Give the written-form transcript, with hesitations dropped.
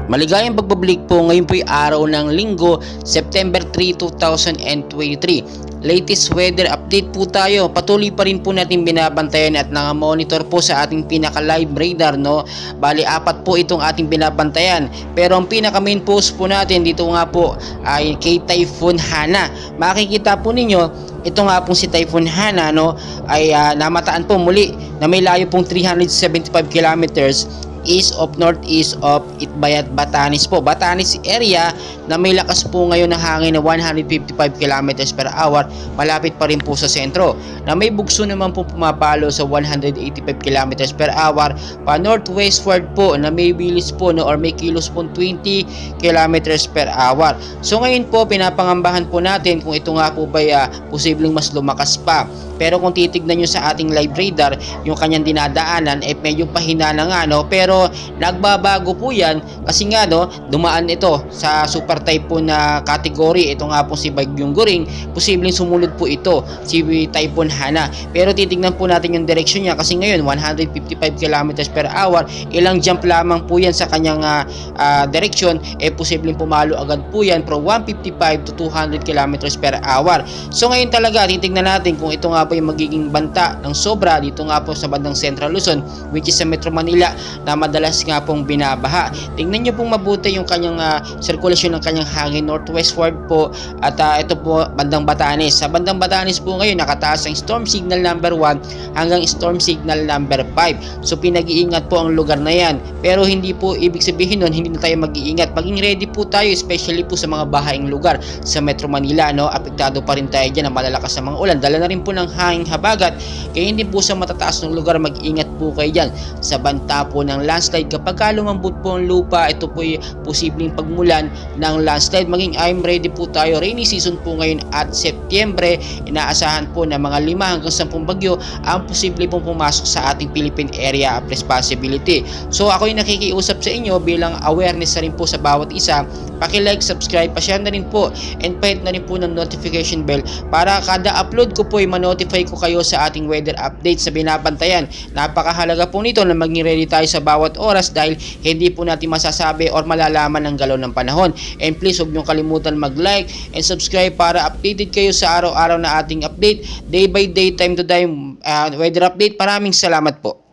Maligayang pagbabalik po, ngayon po ay araw ng Linggo, September 3, 2023. Latest weather update po tayo. Patuloy pa rin po natin binabantayan at naka-monitor po sa ating pinaka-live radar, no? Bali, 4 po itong ating binabantayan. Pero ang pinaka-main post po natin dito nga po ay kay Typhoon Hana. Makikita po ninyo, ito nga pong si Typhoon Hana, no, ay namataan po muli na may layo pong 375 kilometers east of northeast of Itbayat, Batanes po. Batanes area na may lakas po ngayon ng hangin na 155 km per hour, malapit pa rin po sa sentro. Na may bugso naman po pumapalo sa 185 km per hour pa northwestward po na may bilis po, no, or may kilos po 20 km per hour. So ngayon po pinapangambahan po natin kung ito nga po ba posibleng mas lumakas pa. Pero kung titignan nyo sa ating live radar, yung kanyang dinadaanan medyo pahina na nga, no, pero nagbabago po yan kasi nga, no, dumaan ito sa super typhoon na category. Ito nga po si Bagyong Goring, posibleng sumunod po ito si Typhoon Hana. Pero titignan po natin yung direksyon niya kasi ngayon 155 km per hour, ilang jump lamang po yan sa kanyang direksyon, posibleng pumalo agad po yan from 155 to 200 km per hour. So ngayon talaga titignan natin kung ito nga po yung magiging banta ng sobra dito nga po sa bandang Central Luzon, which is sa Metro Manila, na madalas nga pong binabaha. Tingnan nyo pong mabuti yung kanyang sirkulasyon ng kanyang hangin northwestward po, at ito po bandang Batanes. Sa bandang Batanes po ngayon nakataas ang storm signal number 1 hanggang storm signal number 5. So pinag-iingat po ang lugar na yan. Pero hindi po ibig sabihin nun hindi na tayo mag-iingat. Maging ready po tayo, especially po sa mga bahaing lugar sa Metro Manila, no? Apektado pa rin tayo dyan ng malalakas na mga ulan. Dala na rin po ng hanging habagat, kaya hindi po sa matataas ng lugar mag-ingat po kayo dyan sa banta po ng landslide. Kapag lumambot po ang lupa, ito po ay posibleng pagmulan ng landslide. Maging I'm ready po tayo. Rainy season po ngayon at Setyembre, inaasahan po na mga 5 hanggang 10 bagyo ang posible pong pumasok sa ating Philippine Area of Responsibility. So ako yung nakikiusap sa inyo bilang awareness na rin po sa bawat isa. Paki-like, subscribe, pa-share na rin po, and pa-hit na rin po ng notification bell para kada upload ko po ay ma-notify ko kayo sa ating weather update sa binabantayan. Napakahalaga po nito na maging ready tayo sa bawat oras dahil hindi po natin masasabi or malalaman ang galaw ng panahon. And please huwag niyong kalimutan mag-like and subscribe para updated kayo sa araw-araw na ating update, day by day, time to time weather update. Maraming salamat po.